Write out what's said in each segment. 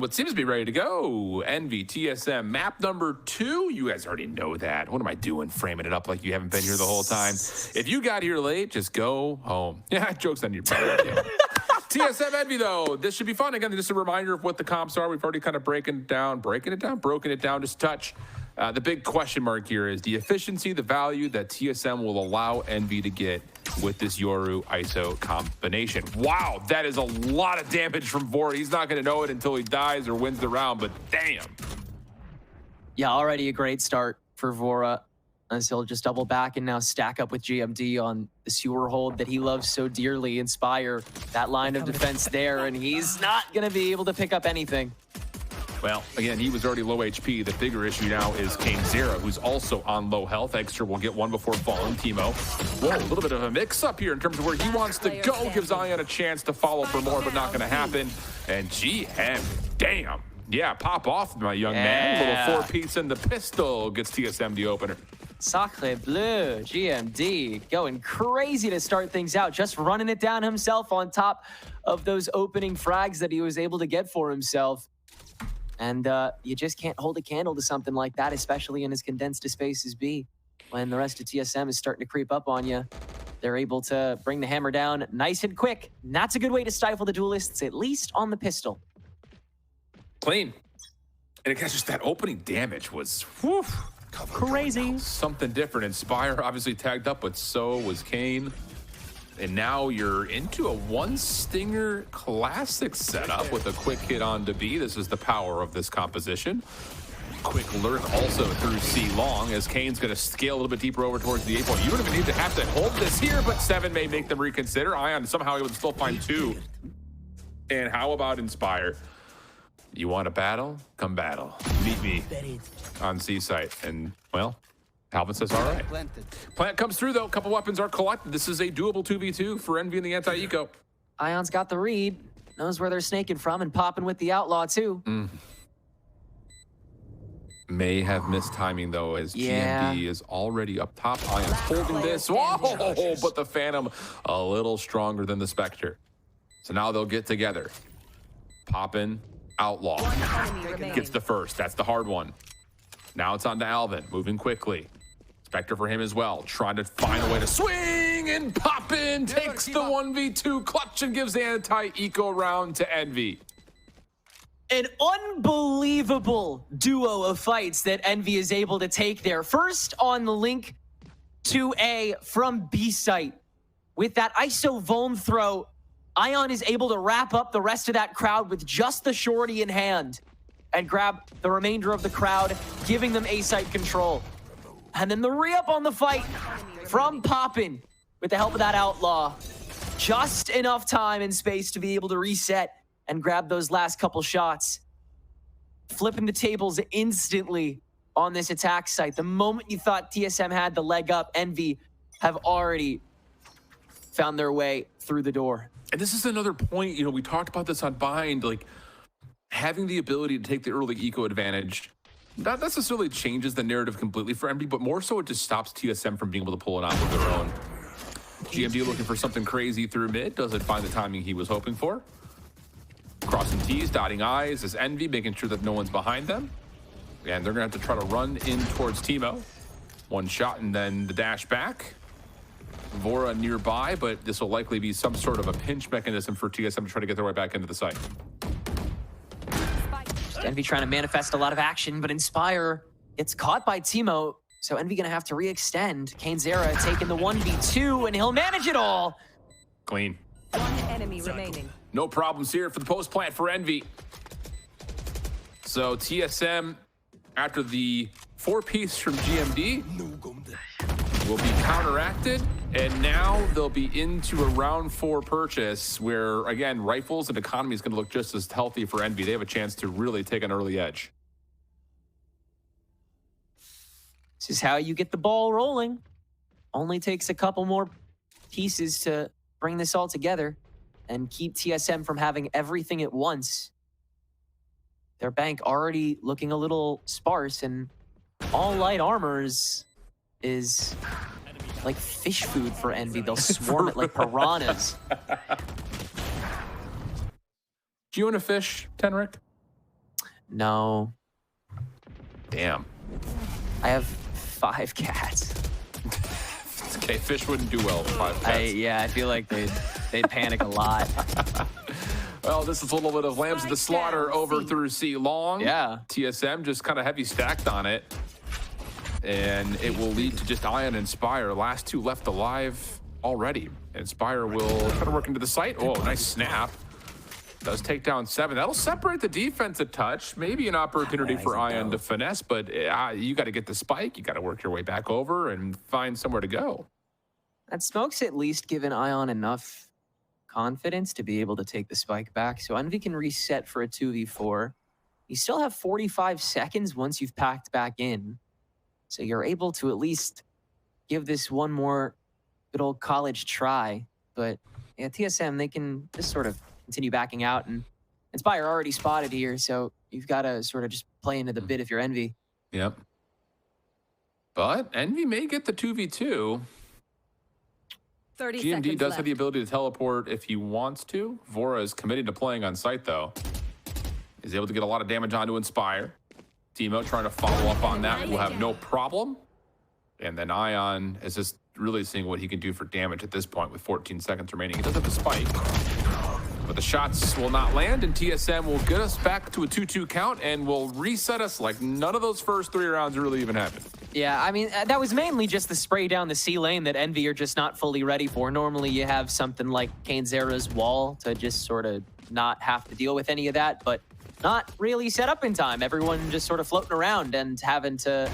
what seems to be ready to go. Envy, TSM, map number 2. You guys already know that. What am I doing? Framing it up like you haven't been here the whole time. If you got here late, just go home. Yeah, joke's on your part. Yeah. TSM Envy, though, this should be fun. Again, just a reminder of what the comps are. We've already kind of broken it down just a touch. The big question mark here is the efficiency, the value that TSM will allow Envy to get with this Yoru ISO combination. Wow, that is a lot of damage from Vora. He's not going to know it until he dies or wins the round, but damn. Yeah, already a great start for Vora, as he'll just double back and now stack up with GMD on the sewer hold that he loves so dearly. Inspire that line of defense there, and he's not going to be able to pick up anything. Well, again, he was already low HP. The bigger issue now is Zera, who's also on low health. Extra will get one before falling. Timo. Whoa, a little bit of a mix-up here in terms of where he wants to go. Gives Ion a chance to follow for more, but not going to happen. And GM, damn. Yeah, pop off, my young man. Little 4-piece in the pistol gets TSM the opener. Sacre bleu, GMD going crazy to start things out, just running it down himself on top of those opening frags that he was able to get for himself. And you just can't hold a candle to something like that, especially in as condensed a space as B. When the rest of TSM is starting to creep up on you, they're able to bring the hammer down nice and quick. And that's a good way to stifle the duelists, at least on the pistol. Clean. And again, just that opening damage was whew, crazy. Something different. Inspire obviously tagged up, but so was Kane. And now you're into a one-stinger classic setup with a quick hit on to B. This is the power of this composition. Quick lurk also through C long as Kane's going to scale a little bit deeper over towards the A point. You don't even need to have to hold this here, but 7 may make them reconsider. Ion somehow he would still find 2. And how about Inspire? You want to battle? Come battle. Meet me on C site. And, well, Calvin says, all right. Plant comes through, though. A couple weapons are collected. This is a doable 2v2 for Envy and the anti-eco. Ion's got the read. Knows where they're snaking from and popping with the outlaw, too. May have missed timing, though, as GMD is already up top. Ion's holding this. Whoa! But the Phantom a little stronger than the Spectre. So now they'll get together. Poppin', outlaw. Gets the first. That's the hard one. Now it's on to Alvin, moving quickly. Spectre for him as well, trying to find a way to swing and pop in, takes the 1v2 clutch and gives the anti-eco round to Envy. An unbelievable duo of fights that Envy is able to take there. First on the link to A from B site. With that ISO Vuln throw, Ion is able to wrap up the rest of that crowd with just the shorty in hand and grab the remainder of the crowd, giving them A-site control. And then the re-up on the fight from Poppin with the help of that outlaw. Just enough time and space to be able to reset and grab those last couple shots. Flipping the tables instantly on this attack site. The moment you thought TSM had the leg up, Envy have already found their way through the door. And this is another point, you know, we talked about this on Bind, like, having the ability to take the early eco advantage, not necessarily changes the narrative completely for Envy, but more so it just stops TSM from being able to pull it out with their own. GMD looking for something crazy through mid, doesn't find the timing he was hoping for. Crossing T's, dotting I's as Envy, making sure that no one's behind them. And they're gonna have to try to run in towards Timo. One shot and then the dash back. Vora nearby, but this will likely be some sort of a pinch mechanism for TSM to try to get their way back into the site. Envy trying to manifest a lot of action, but Inspire gets caught by Timo, so Envy gonna have to re-extend. Zera taking the 1v2, and he'll manage it all. Clean. One enemy remaining. No problems here for the post plant for Envy. So TSM, after the 4-piece from GMD, will be counteracted, and now they'll be into a round 4 purchase where, again, rifles and economy is going to look just as healthy for Envy. They have a chance to really take an early edge. This is how you get the ball rolling. Only takes a couple more pieces to bring this all together and keep TSM from having everything at once. Their bank already looking a little sparse, and all light armors is like fish food for Envy. They'll swarm it like piranhas. Do you want a fish, Tenric? No. Damn. I have 5 cats. Okay, Fish wouldn't do well with 5 cats. Yeah, I feel like they'd panic a lot. Well, this is a little bit of Lambs of the Slaughter over through C long. Yeah. TSM just kind of heavy stacked on it. And it will lead to just Ion and Spire. Last 2 left alive already. And Spire will try to work into the site. Oh, nice snap. Does take down 7. That'll separate the defense a touch. Maybe an opportunity for Ion to finesse, but you got to get the spike. You got to work your way back over and find somewhere to go. That smoke's at least given Ion enough confidence to be able to take the spike back. So Envy can reset for a 2v4. You still have 45 seconds once you've packed back in. So you're able to at least give this one more good old college try. But yeah, TSM, they can just sort of continue backing out, and Spire already spotted here, so you've got to sort of just play into the bid if you're Envy. Yep. But Envy may get the 2v2. 30 GMD seconds does left. have the ability to teleport if he wants to. Vora is committed to playing on site, though. He's able to get a lot of damage onto Inspire. Timo trying to follow up on that will have no problem. And then Ion is just really seeing what he can do for damage at this point with 14 seconds remaining. He does have the spike, but the shots will not land, and TSM will get us back to a 2-2 count and will reset us like none of those first 3 rounds really even happened. Yeah, I mean, that was mainly just the spray down the C lane that Envy are just not fully ready for. Normally you have something like Kainzera's wall to just sort of not have to deal with any of that, but not really set up in time. Everyone just sort of floating around and having to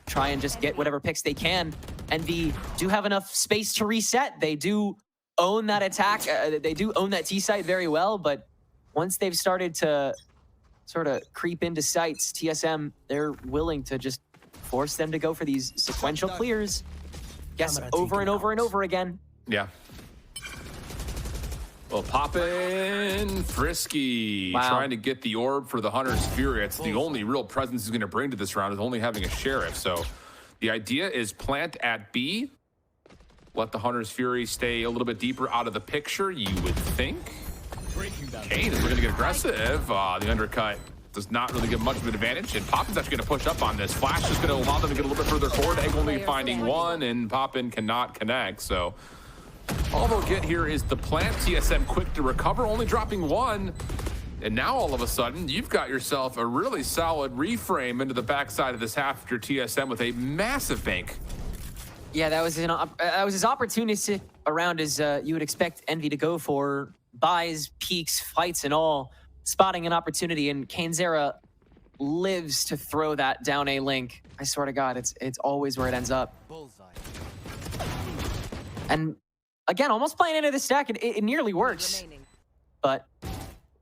try and just get whatever picks they can. Envy do have enough space to reset. They do own that attack. They do own that T site very well, but once they've started to sort of creep into sites, TSM, they're willing to just force them to go for these sequential clears. Yes, over and over and over again. Yeah. Well, Poppin' Frisky trying to get the orb for the Hunter's Fury. It's the only real presence he's going to bring to this round is only having a Sheriff. So the idea is plant at B, let the Hunter's Fury stay a little bit deeper out of the picture, you would think. Kane is looking to get aggressive. The undercut does not really give much of an advantage, and Poppin's actually going to push up on this. Flash is going to allow them to get a little bit further forward. Egg only finding 1, and Poppin cannot connect. So all they'll get here is the plant. TSM quick to recover, only dropping 1. And now all of a sudden, you've got yourself a really solid reframe into the backside of this half after TSM with a massive bank. Yeah, that was as opportunistic around as you would expect Envy to go for. Buys, peaks, fights, and all. Spotting an opportunity, and Kainzera lives to throw that down A link. I swear to God, it's always where it ends up. Bullseye. And again, almost playing into the stack, it nearly works. Remaining. But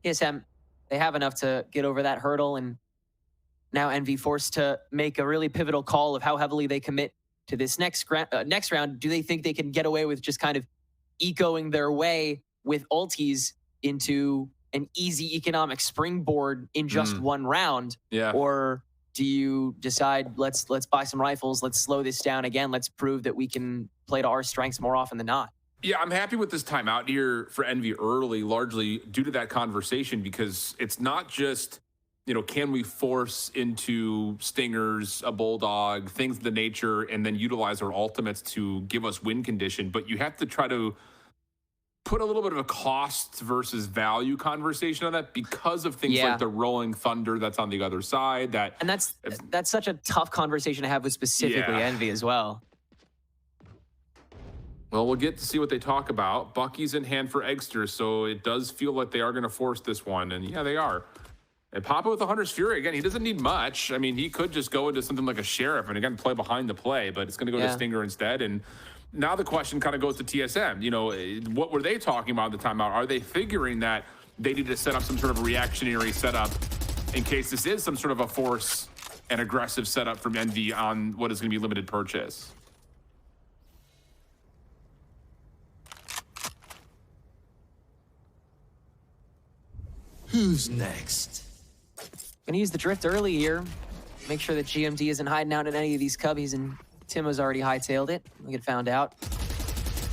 TSM, they have enough to get over that hurdle, and now Envy forced to make a really pivotal call of how heavily they commit to this next round. Do they think they can get away with just kind of ecoing their way with ultis into an easy economic springboard in just one round? Yeah. Or do you decide, let's buy some rifles, let's slow this down again, let's prove that we can play to our strengths more often than not? Yeah, I'm happy with this timeout here for Envy early, largely due to that conversation, because it's not just, can we force into stingers, a bulldog, things of the nature, and then utilize our ultimates to give us win condition, but you have to try to put a little bit of a cost versus value conversation on that because of things like the rolling thunder that's on the other side. And that's such a tough conversation to have with specifically Envy as well. Well, we'll get to see what they talk about. Bucky's in hand for Eggster, so it does feel like they are going to force this one, and yeah, they are. And Papa with the Hunter's Fury, again, he doesn't need much. I mean, he could just go into something like a Sheriff and, again, play behind the play, but it's going to go to Stinger instead. And now the question kind of goes to TSM. What were they talking about at the timeout? Are they figuring that they need to set up some sort of reactionary setup in case this is some sort of a force and aggressive setup from Envy on what is going to be limited purchase? Who's next? Gonna use the drift early here. Make sure that GMD isn't hiding out in any of these cubbies, and Timo's already hightailed it. We get found out.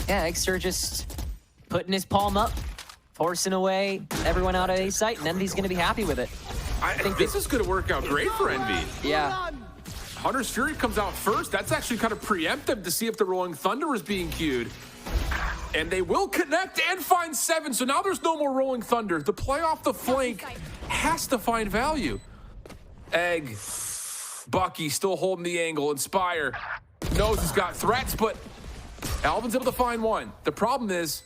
Yeah, Eggster just putting his palm up, forcing away everyone out of A site, and Envy's gonna be happy with it. I think this is going to work out great for Envy. Yeah. Hunter's Fury comes out first. That's actually kind of preemptive to see if the Rolling Thunder is being queued. And they will connect and find 7. So now there's no more Rolling Thunder. The play off the flank has to find value. Egg. Bucky still holding the angle. Inspire knows he's got threats, but Alvin's able to find one. The problem is,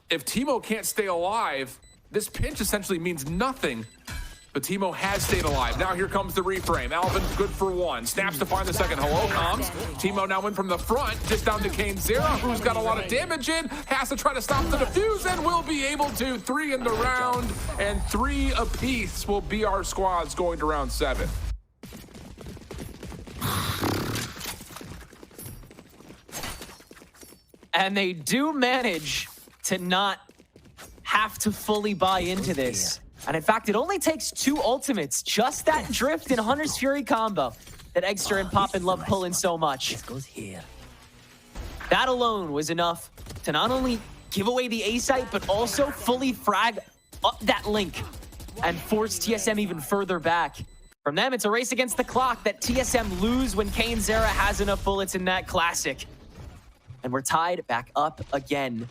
if Timo can't stay alive, this pinch essentially means nothing. But Timo has stayed alive. Now here comes the reframe. Alvin good for 1. Snaps to find the second. Hello comes. Timo now in from the front. Just down to Kainzera, who's got a lot of damage in. Has to try to stop the defuse and will be able to. 3 in the round. And 3 apiece will be our squads going to round 7. And they do manage to not have to fully buy into this. And in fact, it only takes 2 ultimates, just that drift and Hunter's Fury combo that Eggster and Poppin love pulling so much. That alone was enough to not only give away the A site, but also fully frag up that link and force TSM even further back. From them, it's a race against the clock that TSM lose when Kainzera has enough bullets in that classic. And we're tied back up again.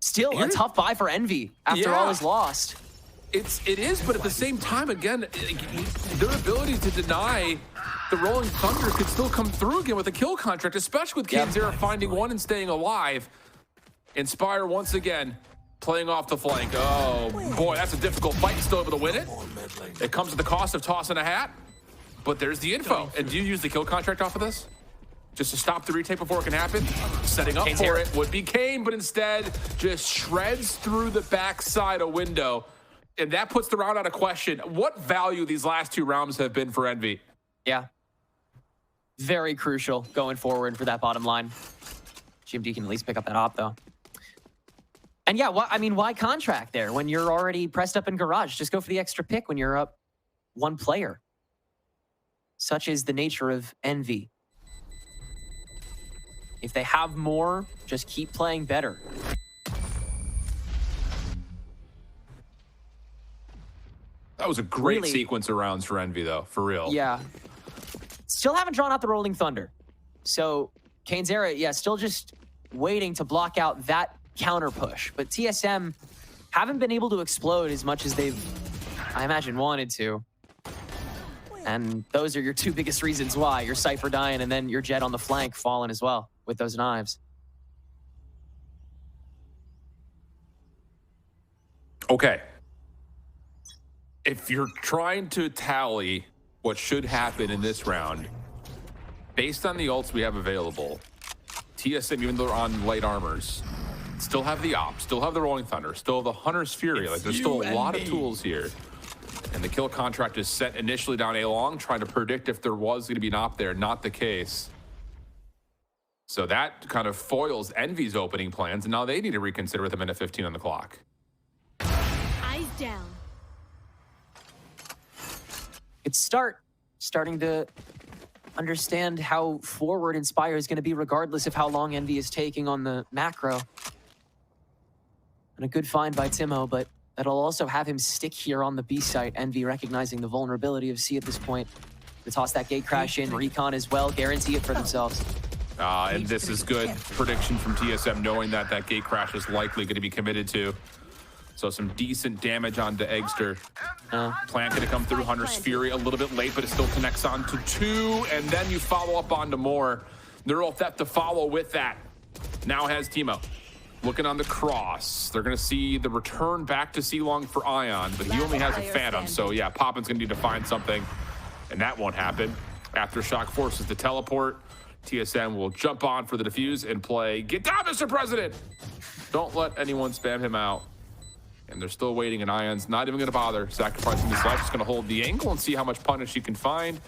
Still a tough buy for Envy after all is lost. It is, but at the same time, again, their ability to deny the Rolling Thunder could still come through again with a kill contract, especially with Kainzera finding 1 and staying alive. Inspire once again, playing off the flank. Oh boy, that's a difficult fight, still able to win it. It comes at the cost of tossing a hat, but there's the info. And do you use the kill contract off of this? Just to stop the retake before it can happen? Setting up for it would be Kane, but instead just shreds through the backside a window. And that puts the round out of question. What value these last 2 rounds have been for Envy? Yeah. Very crucial going forward for that bottom line. GMD can at least pick up that op, though. And yeah, why contract there when you're already pressed up in Garage? Just go for the extra pick when you're up 1 player. Such is the nature of Envy. If they have more, just keep playing better. That was a great sequence of rounds for Envy, though, for real. Yeah. Still haven't drawn out the Rolling Thunder. So, Kainzera, yeah, still just waiting to block out that counter push. But TSM haven't been able to explode as much as they've, I imagine, wanted to. And those are your 2 biggest reasons why. Your Cypher dying and then your Jet on the flank falling as well with those knives. Okay. If you're trying to tally what should happen in this round, based on the ults we have available, TSM, even though they're on light armors, still have the op, still have the Rolling Thunder, still have the Hunter's Fury. Like, there's still a lot of tools here. And the kill contract is set initially down A long, trying to predict if there was going to be an op there. Not the case. So that kind of foils Envy's opening plans, and now they need to reconsider with a minute 15 on the clock. Eyes down. It's starting to understand how forward Inspire is going to be regardless of how long Envy is taking on the macro. And a good find by Timo, but that'll also have him stick here on the B site. Envy recognizing the vulnerability of C at this point. To toss that gate crash in, recon as well, guarantee it for themselves. And this is good prediction from TSM, knowing that that gate crash is likely going to be committed to. So some decent damage onto Eggster. Plant going to come through. Hunter's Fury a little bit late, but it still connects on to 2. And then you follow up onto more. Neural Theft to follow with that. Now has Timo. Looking on the cross. They're going to see the return back to C-Long for Ion, but he only has a Phantom. So yeah, Poppin's going to need to find something, and that won't happen. Aftershock forces the teleport. TSM will jump on for the defuse and play, "Get down, Mr. President!" Don't let anyone spam him out. And they're still waiting, and Ion's not even going to bother sacrificing his life. Just going to hold the angle and see how much punish he can find.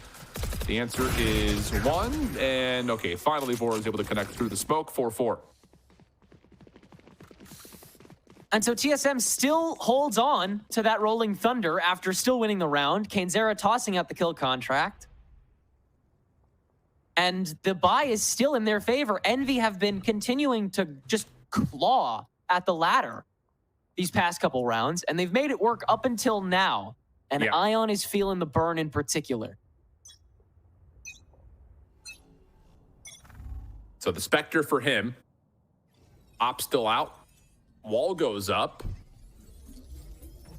The answer is 1, and okay, finally Vor is able to connect through the smoke. 4-4. And so TSM still holds on to that Rolling Thunder after still winning the round. Kainzera tossing out the kill contract. And the buy is still in their favor. Envy have been continuing to just claw at the ladder. these past couple rounds, and they've made it work up until now. And Yeah. Ion is feeling the burn in particular. So the Spectre for him. Op still out. Wall goes up.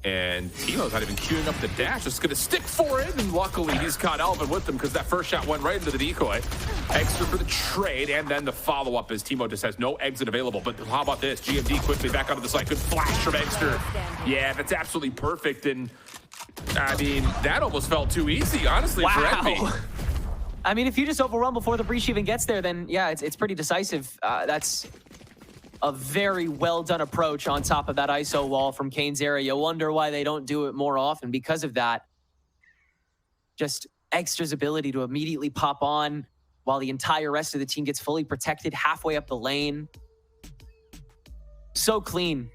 And Timo's not even queuing up the dash. Just going to stick for it. And luckily, he's caught Elvin with him because that first shot went right into the decoy. Extra for the trade. And then the follow-up as Timo just has no exit available. But how about this? GMD quickly back onto the side. Good flash from Extra. Yeah, that's absolutely perfect. And, I mean, that almost felt too easy, honestly, for Envy. I mean, if you just overrun before the breach even gets there, then, yeah, it's pretty decisive. That's a very well-done approach on top of that ISO wall from Kane's area. You wonder why they don't do it more often. Because of that, just Extra's ability to immediately pop on while the entire rest of the team gets fully protected halfway up the lane. So clean.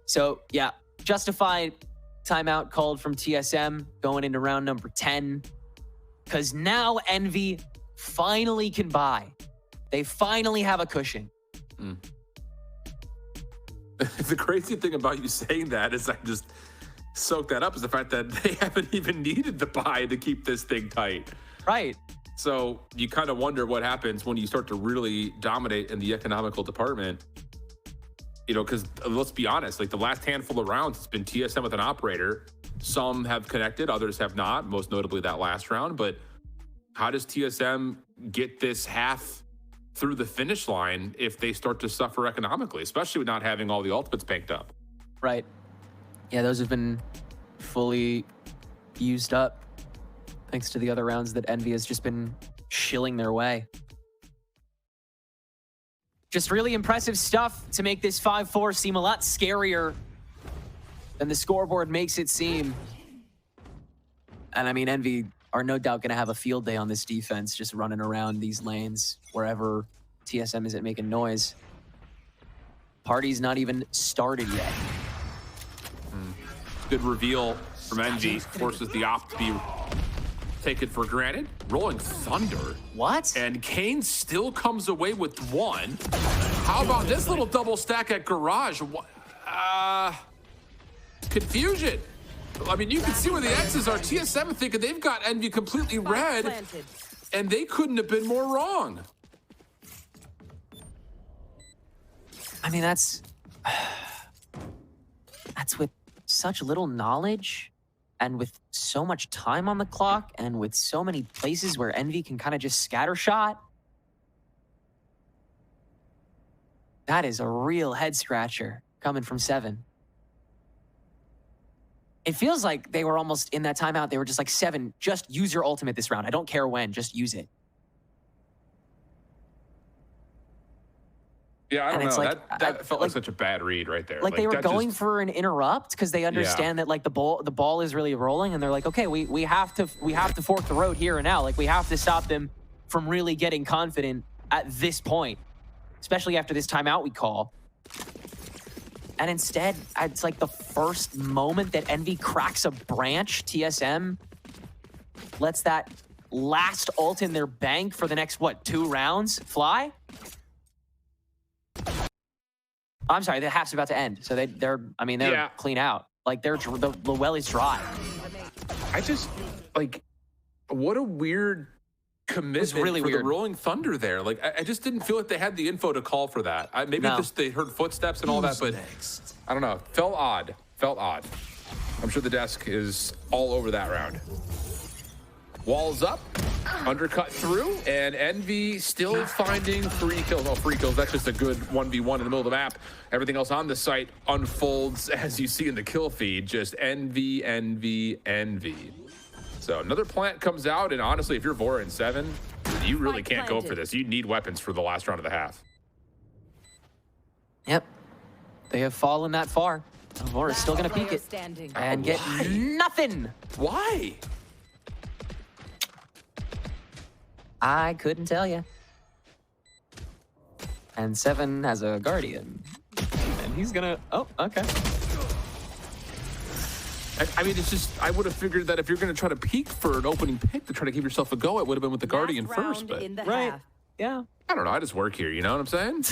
So, yeah, justified timeout called from TSM going into round number 10. Because now Envy finally can buy. They finally have a cushion. The crazy thing about you saying that is I just soak that up is the fact that they haven't even needed the buy to keep this thing tight. Right. So you kind of wonder what happens when you start to really dominate in the economical department. You know, because let's be honest, like the last handful of rounds, it's been TSM with an operator. Some have connected, others have not, most notably that last round. But how does TSM get this half through the finish line if they start to suffer economically, especially with not having all the ultimates banked up? Right. Yeah, those have been fully used up thanks to the other rounds that Envy has just been shilling their way. Just really impressive stuff to make this 5-4 seem a lot scarier than the scoreboard makes it seem. And I mean, Envy are no doubt going to have a field day on this defense, just running around these lanes wherever TSM isn't making noise. Party's not even started yet. Good reveal from Envy, forces the op to be taken for granted. Rolling Thunder. What? And Kane still comes away with one. How about this little double stack at Garage? Confusion. I mean, you can see where the X's are. TSM thinking they've got Envy completely red, and they couldn't have been more wrong. I mean, that's with such little knowledge and with so much time on the clock and with so many places where Envy can kind of just scattershot. That is a real head scratcher coming from Seven. It feels like they were almost in that timeout. They were just like, Seven, just use your ultimate this round. I don't care when, just use it. Yeah, I don't know. Like, that felt like such a bad read right there. Like they were going for an interrupt because they understand that like the ball is really rolling, and they're like, okay, we have to fork the road here and now. Like we have to stop them from really getting confident at this point, especially after this timeout we call. And instead, it's like the first moment that Envy cracks a branch, TSM lets that last ult in their bank for the next, what, 2 rounds fly? I'm sorry, the half's about to end. So they're clean out. Like the well is dry. I just, like, what a weird commitment really for weird. the Rolling Thunder there. Like, I just didn't feel like they had the info to call for that. Maybe just they heard footsteps and all that, but I don't know. Felt odd. I'm sure the desk is all over that round. Walls up, undercut through, and Envy still finding free kills. Oh, free kills, that's just a good 1v1 in the middle of the map. Everything else on the site unfolds as you see in the kill feed. Just Envy. So another plant comes out, and honestly, if you're Vora in 7, you really can't go for this. You need weapons for the last round of the half. Yep. They have fallen that far. Vora's still going to peek it and get nothing. Why? I couldn't tell you. And 7 has a Guardian. And he's gonna... Oh, okay. I mean, it's just... I would have figured that if you're going to try to peek for an opening pick to try to give yourself a go, it would have been with the Guardian first, but... Right. Yeah. I don't know. I just work here, you know what I'm saying?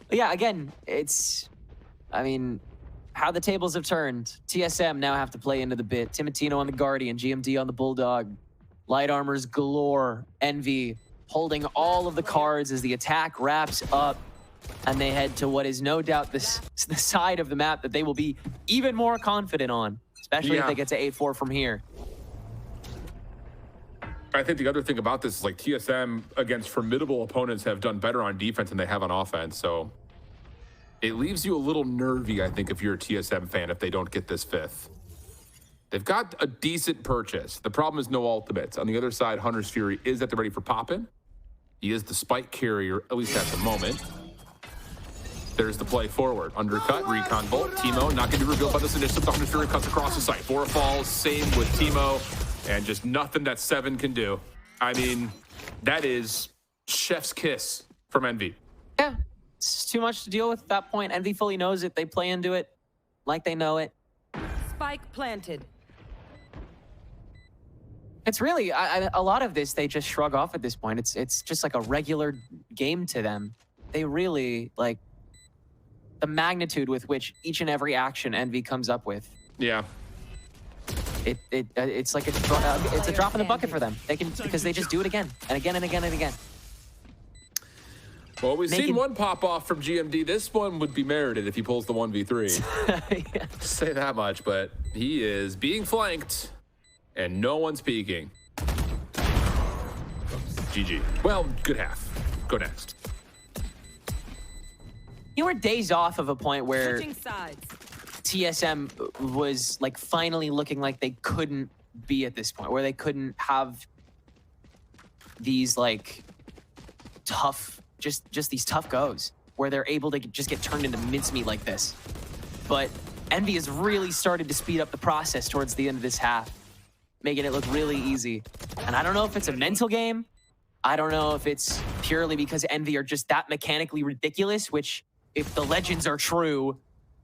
But yeah, again, it's, I mean, how the tables have turned. TSM now have to play into the bit. Timotino on the Guardian, GMD on the Bulldog. Light armors galore. Envy holding all of the cards as the attack wraps up. And they head to what is no doubt the side of the map that they will be even more confident on. Especially if they get to 8-4 from here. I think the other thing about this is like TSM against formidable opponents have done better on defense than they have on offense. So it leaves you a little nervy, I think, if you're a TSM fan, if they don't get this 5th. They've got a decent purchase. The problem is no ultimates. On the other side, Hunter's Fury is at the ready for poppin'. He is the spike carrier, at least at the moment. There's the play forward. Undercut, recon bolt. Timo not going to be revealed by this initiative. The Hunter's Fury cuts across the site. 4 falls, same with Timo. And just nothing that 7 can do. I mean, that is chef's kiss from Envy. Yeah. It's too much to deal with at that point. Envy fully knows it. They play into it like they know it. Spike planted. It's really, a lot of this, they just shrug off at this point. It's just like a regular game to them. They really, like, the magnitude with which each and every action Envy comes up with. Yeah. It's like it's a drop in the bucket for them. They can, because they just do it again and again and again and again. Well, we've seen one pop off from GMD. This one would be merited if he pulls the 1v3. Yeah. Say that much, but he is being flanked and no one's peeking. GG. Well, good half. Go next. You were days off of a point where Switching sides. TSM was like finally looking like they couldn't be at this point, where they couldn't have these like tough, just these tough goes, where they're able to just get turned into mincemeat like this. But Envy has really started to speed up the process towards the end of this half, making it look really easy. And I don't know if it's a mental game. I don't know if it's purely because Envy are just that mechanically ridiculous, which if the legends are true,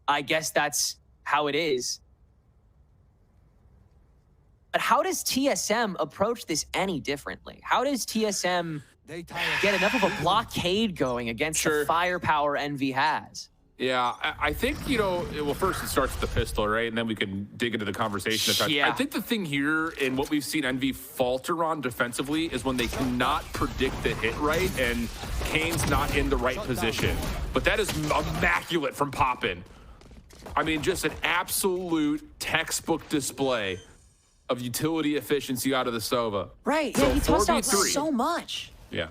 I guess that's how it is. But how does TSM approach this any differently? How does TSM get enough of a blockade going against the firepower Envy has? Yeah, I think, you know, well, first it starts with the pistol, right? And then we can dig into the conversation. Yeah. I think the thing here and what we've seen Envy falter on defensively is when they cannot predict the hit right and Kane's not in the right position. But that is immaculate from Poppin. I mean, just an absolute textbook display of utility efficiency out of the Sova. Right, So yeah, he tossed out 4v3. so much. Yeah.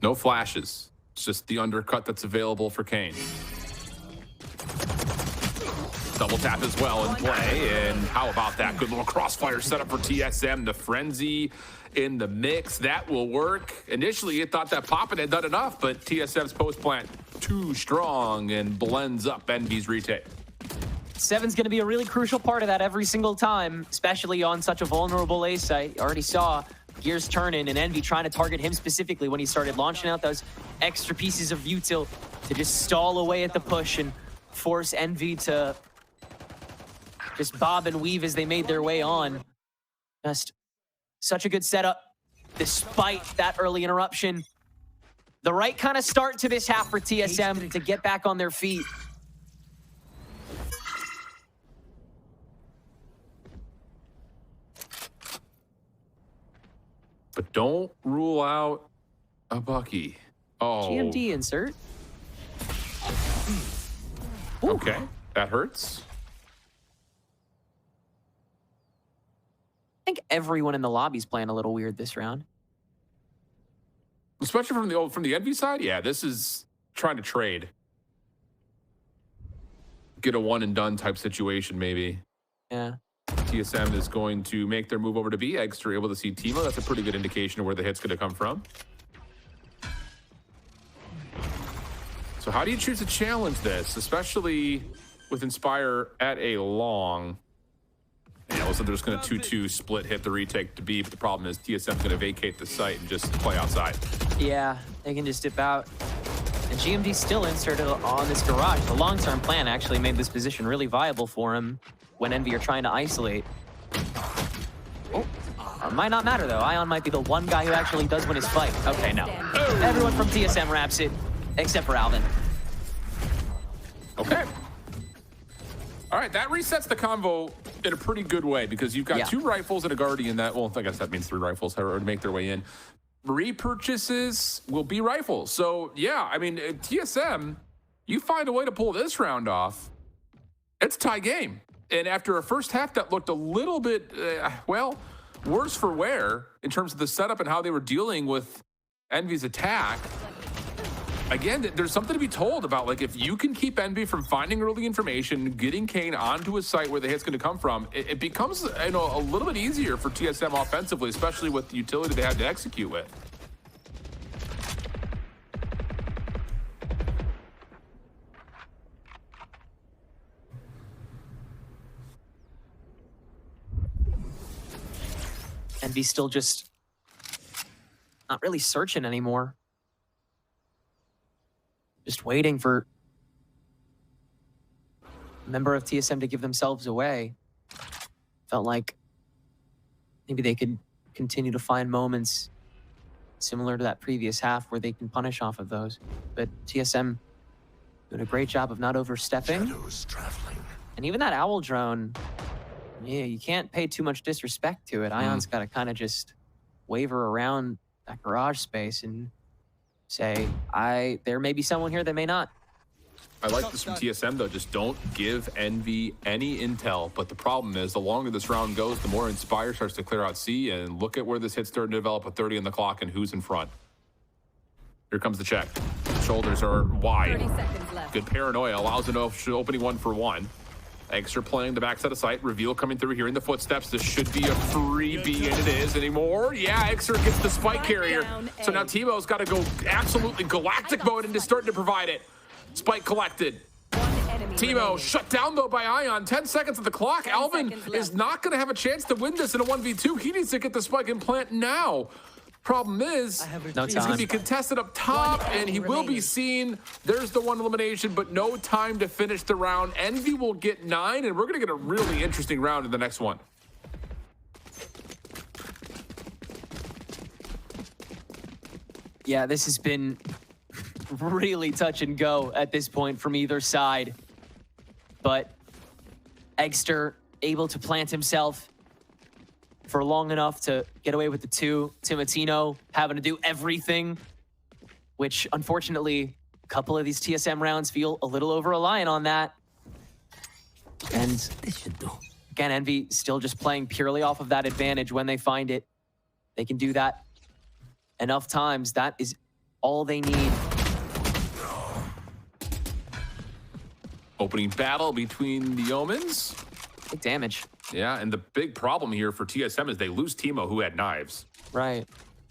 No flashes. It's just the undercut that's available for Kane. Double tap as well in play, and how about that? Good little crossfire setup for TSM. The frenzy in the mix, that will work. Initially, you thought that Poppin had done enough, but TSM's post plant too strong and blends up Envy's retake. 7's going to be a really crucial part of that every single time, especially on such a vulnerable A site. Already saw gears turning and Envy trying to target him specifically when he started launching out those extra pieces of util to just stall away at the push and force Envy to just bob and weave as they made their way on. Just such a good setup despite that early interruption. The right kind of start to this half for TSM to get back on their feet. But don't rule out a Bucky. Oh. GMD insert. Okay, that hurts. I think everyone in the lobby's playing a little weird this round. Especially from the Envy side, yeah, this is trying to trade. Get a one and done type situation, maybe. Yeah. TSM is going to make their move over to B. Eggs are able to see Timo. That's a pretty good indication of where the hit's going to come from. So how do you choose to challenge this, especially with Inspire at a long? Yeah, also they're just going to 2-2 split hit the retake to B, but the problem is TSM's going to vacate the site and just play outside. Yeah, they can just dip out. And GMD still inserted on this garage. The long-term plan actually made this position really viable for him when Envy are trying to isolate. Oh, Might not matter though. Ion might be the one guy who actually does win his fight. Okay, no. Everyone from TSM wraps it, except for Alvin. Okay. All right, that resets the convo in a pretty good way because you've got 2 rifles and a Guardian that, well, I guess that means 3 rifles to make their way in. Repurchases will be rifles. So, yeah, I mean, TSM, you find a way to pull this round off, it's a tie game. And after a first half that looked a little bit, well, worse for wear in terms of the setup and how they were dealing with Envy's attack, again, there's something to be told about, like, if you can keep Envy from finding early information, getting Kane onto a site where the hit's going to come from, it becomes, you know, a little bit easier for TSM offensively, especially with the utility they had to execute with. Envy's still just not really searching anymore. Just waiting for a member of TSM to give themselves away. Felt like maybe they could continue to find moments similar to that previous half where they can punish off of those. But TSM doing a great job of not overstepping. And even that owl drone, yeah, you can't pay too much disrespect to it. Ion's got to kind of just waver around that garage space and say, there may be someone here that may not. I like this from TSM, though. Just don't give Envy any intel. But the problem is, the longer this round goes, the more Inspire starts to clear out C. And look at where this hit's starting to develop with 30 on the clock and who's in front. Here comes the check. Shoulders are wide. 30 seconds left. Good paranoia. Allows an opening 1-for-1. Extra playing the backside of sight. Reveal coming through here in the footsteps. This should be a freebie, and it is anymore. Yeah, Extra gets the spike carrier. So now Timo's got to go absolutely galactic mode and is starting to provide it. Spike collected. Timo shut down, though, by Ion. 10 seconds of the clock. Alvin is not going to have a chance to win this in a 1v2. He needs to get the spike and plant now. Problem is, he's going to be contested up top, and he will be seen. There's the one elimination, but no time to finish the round. Envy will get 9, and we're going to get a really interesting round in the next one. Yeah, this has been really touch and go at this point from either side. But Eggster able to plant himself for long enough to get away with the 2. Timotino having to do everything, which unfortunately a couple of these TSM rounds feel a little over-reliant on that. And again, Envy still just playing purely off of that advantage when they find it. They can do that enough times. That is all they need. Opening battle between the Omens. Big damage. Yeah, and the big problem here for TSM is they lose Timo, who had knives. Right.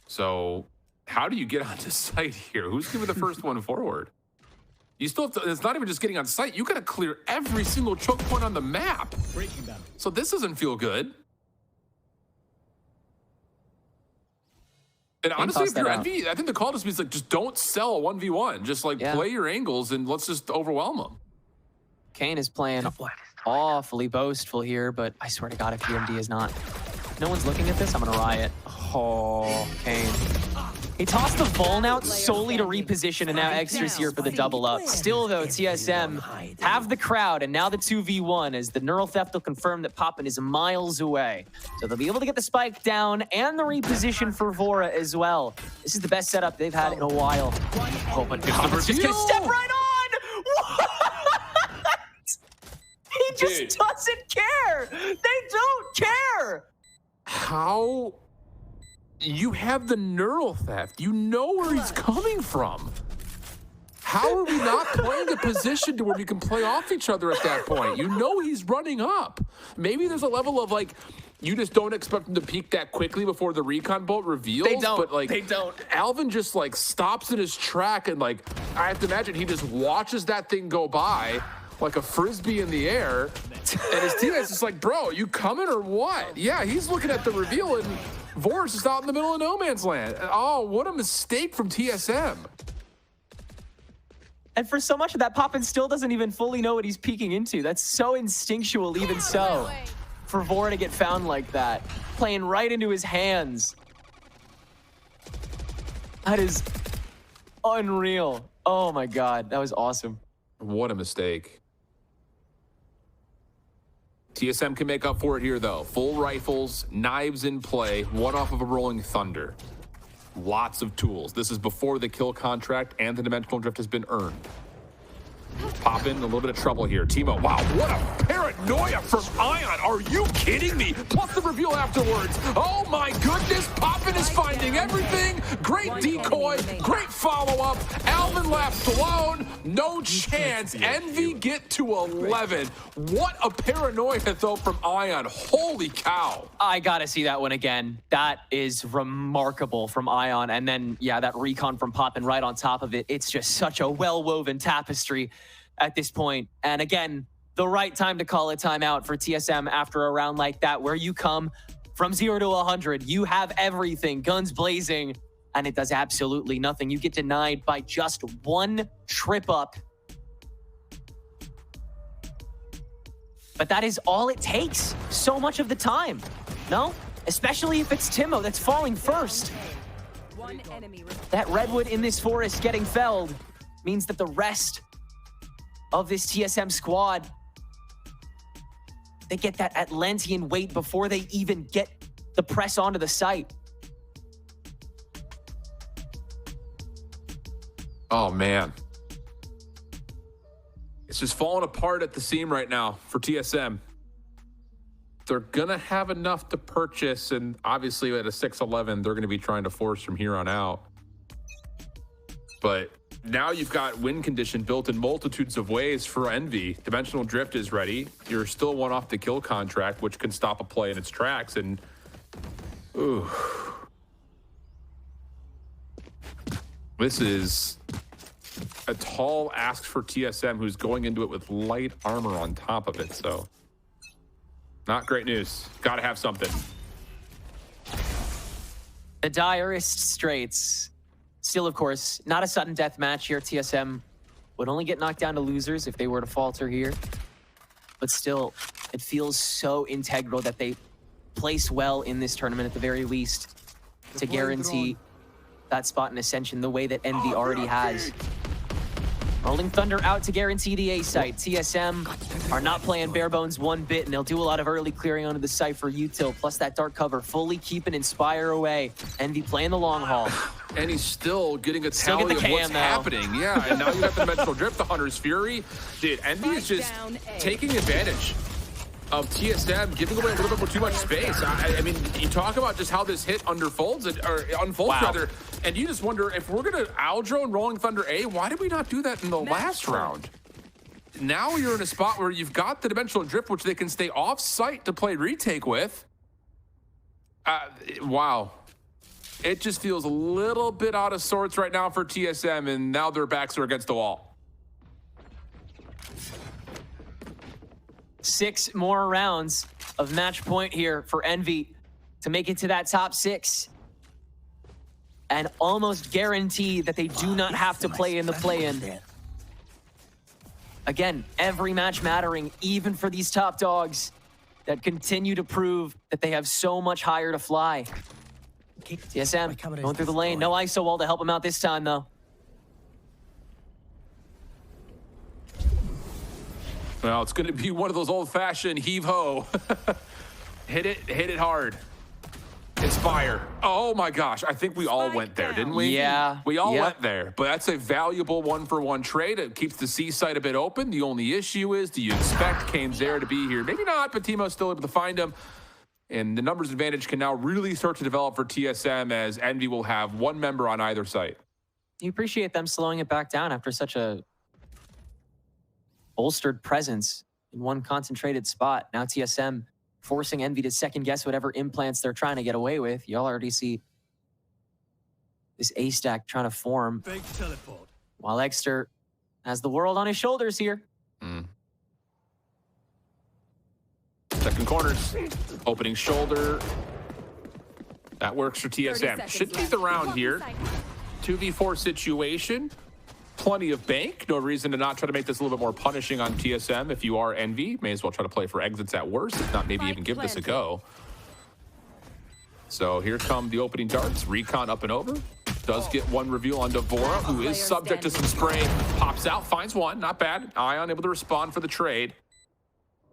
So how do you get onto site here? Who's giving the first one forward? You still have to, it's not even just getting on site. You got to clear every single choke point on the map. So this doesn't feel good. And honestly, if you're Envy, I think the call just means like, just don't sell a 1v1. Just like play your angles and let's just overwhelm them. Kane is playing awfully boastful here, but I swear to God, if UMD is not. No one's looking at this, I'm gonna riot. Oh, Kane. He tossed the Vuln out solely to reposition, and now Extra's here for the double up. Still though, TSM have the crowd, and now the 2v1 as the Neural Theft will confirm that Poppin is miles away. So they'll be able to get the spike down and the reposition for Vora as well. This is the best setup they've had in a while. Oh, but Poppin's just gonna step right on! What? He just doesn't care! They don't care! How? You have the Neural Theft. You know where he's coming from. How are we not playing a position to where we can play off each other at that point? You know he's running up. Maybe there's a level of like, you just don't expect him to peek that quickly before the recon bolt reveals. They don't. But like, they don't. Alvin just like stops in his track and like, I have to imagine he just watches that thing go by like a frisbee in the air, and his teammate's just like, bro, you coming or what? Yeah, he's looking at the reveal, and Vor's just out in the middle of no man's land. Oh, what a mistake from TSM. And for so much of that, Poppin still doesn't even fully know what he's peeking into. That's so instinctual, even so. for Vora to get found like that. Playing right into his hands. That is unreal. Oh my God, that was awesome. What a mistake. TSM can make up for it here, though. Full rifles, knives in play, one off of a Rolling Thunder. Lots of tools. This is before the kill contract and the dimensional drift has been earned. Pop in a little bit of trouble here. Timo, wow, what a paranoia from Ion. Are you kidding me? Plus the reveal afterwards. Oh my goodness, Poppin is finding everything. Great decoy, great follow-up. Alvin left alone, no chance. Envy get to 11. What a paranoia though from Ion. Holy cow. I gotta see that one again. That is remarkable from Ion. And then, yeah, that recon from Poppin right on top of it. It's just such a well-woven tapestry at this point. And again, the right time to call a timeout for TSM after a round like that, where you come from 0 to 100. You have everything, guns blazing, and it does absolutely nothing. You get denied by just one trip up. But that is all it takes so much of the time, no? Especially if it's Timo that's falling first. That redwood in this forest getting felled means that the rest of this TSM squad, they get that Atlantean weight before they even get the press onto the site. Oh man. It's just falling apart at the seam right now for TSM. They're gonna have enough to purchase, and obviously at a 6-11, they're gonna be trying to force from here on out. But now you've got win condition built in multitudes of ways for Envy. Dimensional Drift is ready. You're still one off the kill contract, which can stop a play in its tracks. And ooh, this is a tall ask for TSM, who's going into it with light armor on top of it. So not great news. Got to have something. The direst straits. Still, of course, not a sudden death match here. TSM would only get knocked down to losers if they were to falter here. But still, it feels so integral that they place well in this tournament at the very least to guarantee that spot in Ascension the way that Envy already has. Rolling Thunder out to guarantee the A site. TSM are not playing bare bones one bit, and they'll do a lot of early clearing onto the site for util, plus that dark cover fully keeping Inspire away. Envy playing the long haul. And he's still getting a tally of what's happening. Yeah, and now you got the Dimensional Drift, the Hunter's Fury. Dude, Envy is just taking advantage of TSM, giving away a little bit more too much space. I mean, you talk about just how this hit unfolds, rather, and you just wonder if we're gonna Aldro and Rolling Thunder A, why did we not do that in the last round? Now you're in a spot where you've got the Dimensional Drift, which they can stay off site to play retake with. Wow. It just feels a little bit out of sorts right now for TSM, and now their backs are against the wall. 6 more rounds of match point here for Envy to make it to that top 6 and almost guarantee that they do not have to play in the play-in. Again, every match mattering, even for these top dogs that continue to prove that they have so much higher to fly. TSM going through the lane. No ISO wall to help him out this time, though. Well, it's going to be one of those old-fashioned heave-ho. Hit it hard. Inspire. Oh my gosh, I think we all went there, didn't we? Yeah. We all went there, but that's a valuable one-for-one trade. It keeps the C site a bit open. The only issue is, do you expect Kane's there to be here? Maybe not, but Timo's still able to find him. And the numbers advantage can now really start to develop for TSM, as Envy will have one member on either site. You appreciate them slowing it back down after such a bolstered presence in one concentrated spot. Now TSM forcing Envy to second guess whatever implants they're trying to get away with. Y'all already see this A stack trying to form. Big teleport. While Exter has the world on his shoulders here. Second corners, opening shoulder. That works for TSM. Should be the round here. 2v4 situation. plenty of bank. No reason to not try to make this a little bit more punishing on TSM. If you are Envy, may as well try to play for exits at worst, if not maybe even give this a go. So here come the opening darts. Recon up and over. Does get one reveal on Devora, who is subject to some spray. Pops out, finds one, not bad. Ion able to respond for the trade.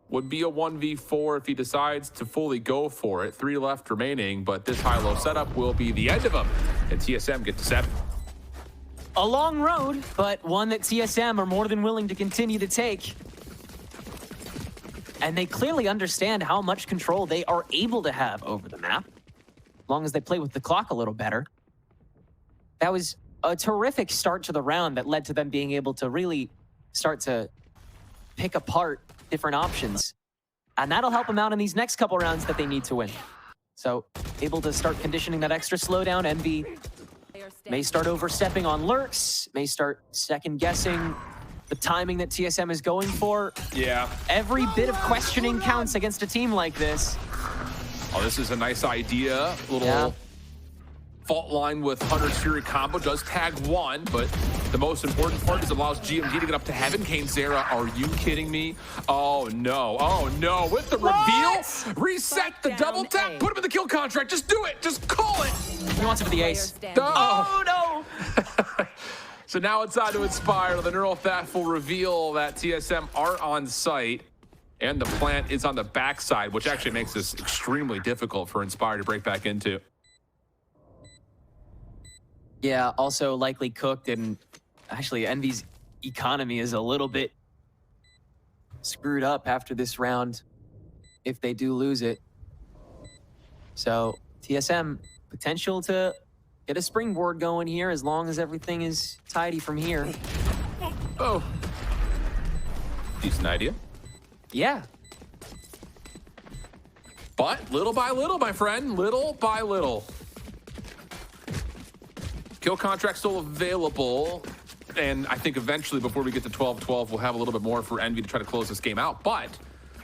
Would be a 1v4 if he decides to fully go for it. 3 left remaining, but this high-low setup will be the end of him. And TSM get to 7. A long road, but one that TSM are more than willing to continue to take. And they clearly understand how much control they are able to have over the map, as long as they play with the clock a little better. That was a terrific start to the round that led to them being able to really start to pick apart different options. And that'll help them out in these next couple rounds that they need to win. So, able to start conditioning that extra slowdown. Envy may start overstepping on lurks, may start second-guessing the timing that TSM is going for. Yeah. Every bit of questioning counts against a team like this. Oh, this is a nice idea. Little fault line with Hunter's Fury combo. Does tag one, but the most important part is it allows GMD to get up to heaven. Kane Zera, are you kidding me? Oh no, oh no. With the reveal, reset the double tap, put him in the kill contract. Just do it, just call it. He wants it for the ace. Oh no! So now it's on to Inspire. The Neural Theft will reveal that TSM are on site, and the plant is on the backside, which actually makes this extremely difficult for Inspire to break back into. Yeah, also likely cooked, and actually Envy's economy is a little bit screwed up after this round if they do lose it. So TSM, potential to get a springboard going here as long as everything is tidy from here. Oh. Decent idea. Yeah. But little by little, my friend, little by little. Kill contract still available, and I think eventually before we get to 12-12, we'll have a little bit more for Envy to try to close this game out. But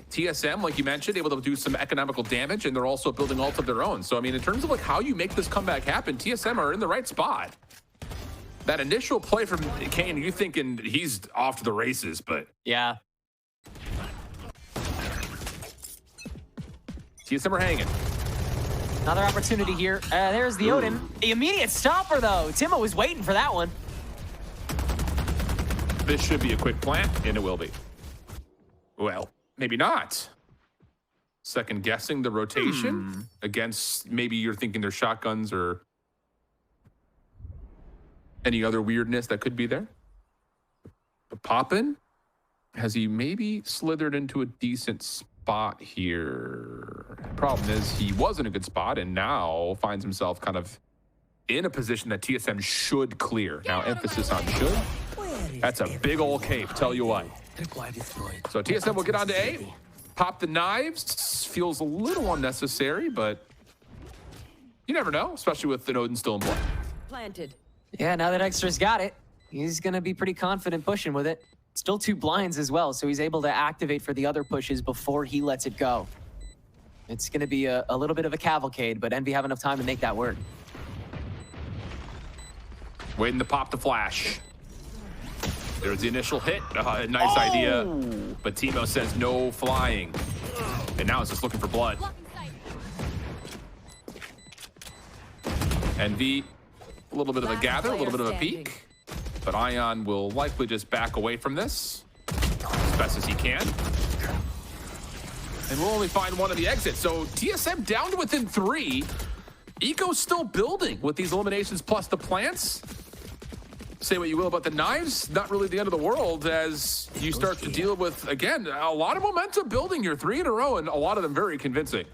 TSM, like you mentioned, able to do some economical damage, and they're also building ults of their own. So, I mean, in terms of like how you make this comeback happen, TSM are in the right spot. That initial play from Kane, you thinking he's off to the races, but yeah. TSM are hanging. Another opportunity here. There's the Odin. The immediate stopper, though. Timo was waiting for that one. This should be a quick plant, and it will be. Well, maybe not. Second guessing the rotation against maybe you're thinking their shotguns or any other weirdness that could be there. But Poppin, has he maybe slithered into a decent spot here? Problem is he was in a good spot and now finds himself kind of in a position that TSM should clear. Now emphasis on should. That's a big old cape, tell you what. So TSM will get on to A. Pop the knives. Feels a little unnecessary, but you never know, especially with the Odin still in play. Planted. Yeah, now that Extra's got it, he's going to be pretty confident pushing with it. Still 2 blinds as well, so he's able to activate for the other pushes before he lets it go. It's going to be a little bit of a cavalcade, but Envy have enough time to make that work. Waiting to pop the flash. There's the initial hit. Nice idea. But Timo says no flying. And now it's just looking for blood. Envy, a little bit of a gather, a little bit of a peek. But Ion will likely just back away from this as best as he can. And we'll only find one of the exits. So TSM down to within 3. Eco's still building with these eliminations plus the plants. Say what you will about the knives, not really the end of the world as you start to deal with, again, a lot of momentum building here. 3 in a row, and a lot of them very convincing.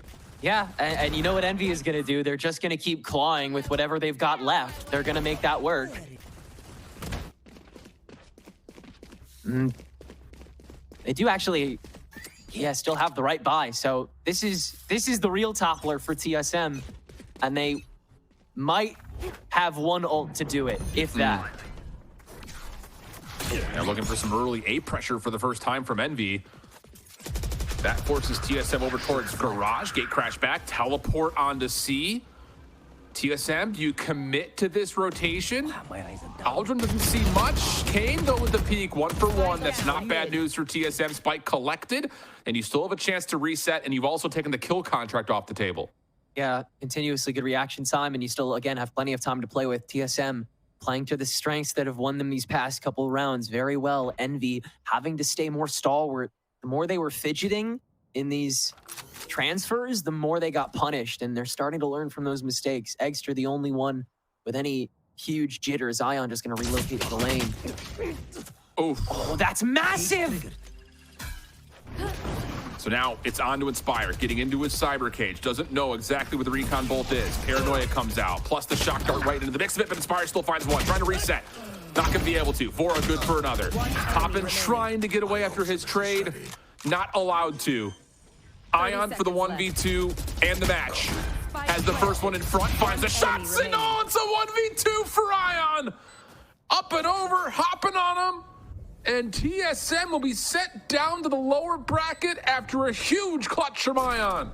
Yeah, and you know what Envy is going to do? They're just going to keep clawing with whatever they've got left. They're going to make that work. They do actually, still have the right buy. So this is the real toppler for TSM, and they might have one ult to do it, if that. Yeah, looking for some early A pressure for the first time from Envy. That forces TSM over towards Garage. Gate crash back, teleport onto C. TSM, do you commit to this rotation? Aldrin doesn't see much. Kane, though, with the peak, 1 for 1. That's not bad news for TSM. Spike collected, and you still have a chance to reset, and you've also taken the kill contract off the table. Yeah, continuously good reaction time, and you still, again, have plenty of time to play with. TSM playing to the strengths that have won them these past couple rounds very well. Envy having to stay more stalwart. The more they were fidgeting in these transfers, the more they got punished, and they're starting to learn from those mistakes. Eggster the only one with any huge jitters. Ion just going to relocate to the lane. Oof. Oh, that's massive! So now it's on to Inspire, getting into his cyber cage. Doesn't know exactly what the recon bolt is. Paranoia comes out, plus the shock dart right into the mix of it, but Inspire still finds one. Trying to reset. Not going to be able to. Vora good for another. Toppin trying to get away after his trade. Not allowed to. Ion for the 1v2 and the match. Has the first one in front, finds a shot signal. It's a 1v2 for Ion. Up and over, hopping on him. And TSM will be sent down to the lower bracket after a huge clutch from Ion.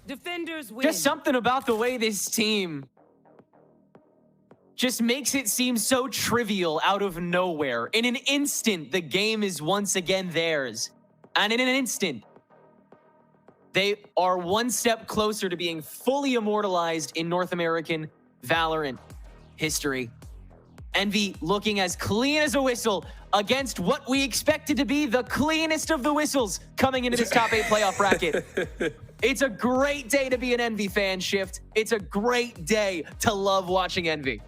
Defenders win. Just something about the way this team just makes it seem so trivial out of nowhere. In an instant, the game is once again theirs. And in an instant, they are one step closer to being fully immortalized in North American Valorant history. Envy looking as clean as a whistle against what we expected to be the cleanest of the whistles coming into this top 8 playoff bracket. It's a great day to be an Envy fan, Shift. It's a great day to love watching Envy.